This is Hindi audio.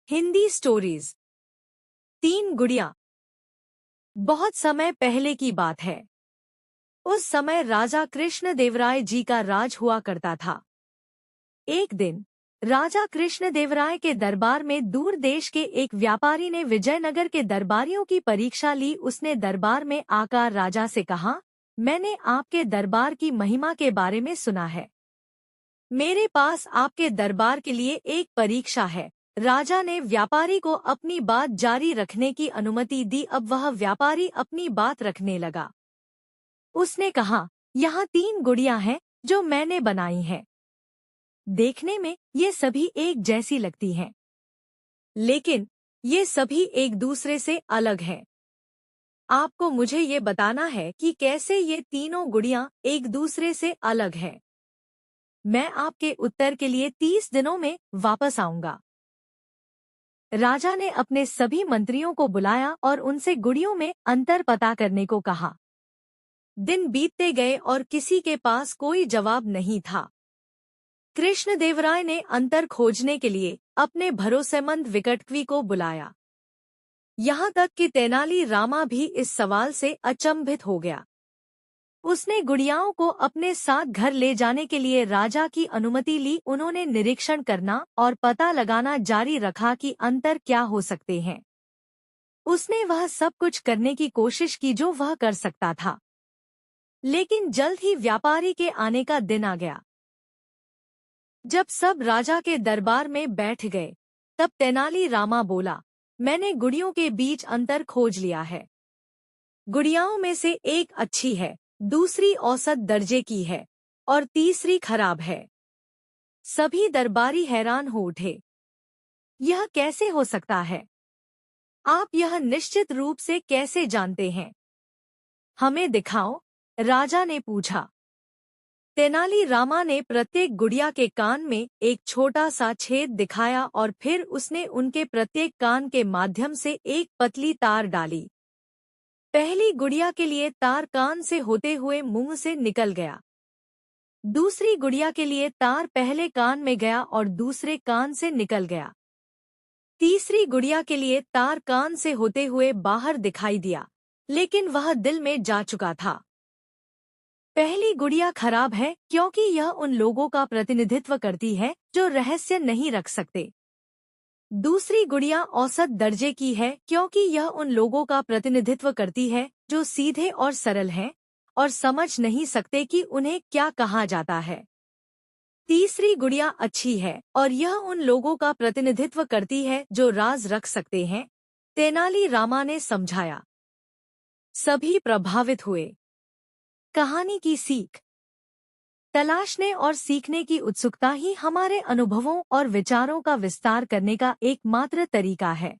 हिंदी स्टोरीज। तीन गुड़िया। बहुत समय पहले की बात है। उस समय राजा कृष्णदेवराय जी का राज हुआ करता था। एक दिन राजा कृष्णदेवराय के दरबार में दूर देश के एक व्यापारी ने विजयनगर के दरबारियों की परीक्षा ली। उसने दरबार में आकर राजा से कहा, मैंने आपके दरबार की महिमा के बारे में सुना है। मेरे पास आपके दरबार के लिए एक परीक्षा है। राजा ने व्यापारी को अपनी बात जारी रखने की अनुमति दी। अब वह व्यापारी अपनी बात रखने लगा। उसने कहा, यहाँ तीन गुड़ियां हैं जो मैंने बनाई हैं। देखने में ये सभी एक जैसी लगती हैं, लेकिन ये सभी एक दूसरे से अलग हैं। आपको मुझे ये बताना है कि कैसे ये तीनों गुड़ियां एक दूसरे से अलग हैं। मैं आपके उत्तर के लिए 30 दिनों में वापस आऊंगा। राजा ने अपने सभी मंत्रियों को बुलाया और उनसे गुड़ियों में अंतर पता करने को कहा। दिन बीतते गए और किसी के पास कोई जवाब नहीं था। कृष्णदेवराय ने अंतर खोजने के लिए अपने भरोसेमंद विकटकवि को बुलाया। यहाँ तक कि तेनाली रामा भी इस सवाल से अचंभित हो गया। उसने गुड़ियाओं को अपने साथ घर ले जाने के लिए राजा की अनुमति ली। उन्होंने निरीक्षण करना और पता लगाना जारी रखा कि अंतर क्या हो सकते हैं। उसने वह सब कुछ करने की कोशिश की जो वह कर सकता था, लेकिन जल्द ही व्यापारी के आने का दिन आ गया। जब सब राजा के दरबार में बैठ गए, तब तेनाली रामा बोला, मैंने गुड़ियों के बीच अंतर खोज लिया है। गुड़ियाओं में से एक अच्छी है, दूसरी औसत दर्जे की है और तीसरी खराब है। सभी दरबारी हैरान हो उठे। यह कैसे हो सकता है? आप यह निश्चित रूप से कैसे जानते हैं? हमें दिखाओ, राजा ने पूछा। तेनाली रामा ने प्रत्येक गुड़िया के कान में एक छोटा सा छेद दिखाया और फिर उसने उनके प्रत्येक कान के माध्यम से एक पतली तार डाली। पहली गुड़िया के लिए तार कान से होते हुए मुंह से निकल गया। दूसरी गुड़िया के लिए तार पहले कान में गया और दूसरे कान से निकल गया। तीसरी गुड़िया के लिए तार कान से होते हुए बाहर दिखाई दिया, लेकिन वह दिल में जा चुका था। पहली गुड़िया खराब है क्योंकि यह उन लोगों का प्रतिनिधित्व करती है जो रहस्य नहीं रख सकते। दूसरी गुड़िया औसत दर्जे की है क्योंकि यह उन लोगों का प्रतिनिधित्व करती है जो सीधे और सरल हैं और समझ नहीं सकते कि उन्हें क्या कहा जाता है। तीसरी गुड़िया अच्छी है और यह उन लोगों का प्रतिनिधित्व करती है जो राज रख सकते हैं, तेनाली रामा ने समझाया। सभी प्रभावित हुए। कहानी की सीख। तलाशने और सीखने की उत्सुकता ही हमारे अनुभवों और विचारों का विस्तार करने का एकमात्र तरीका है।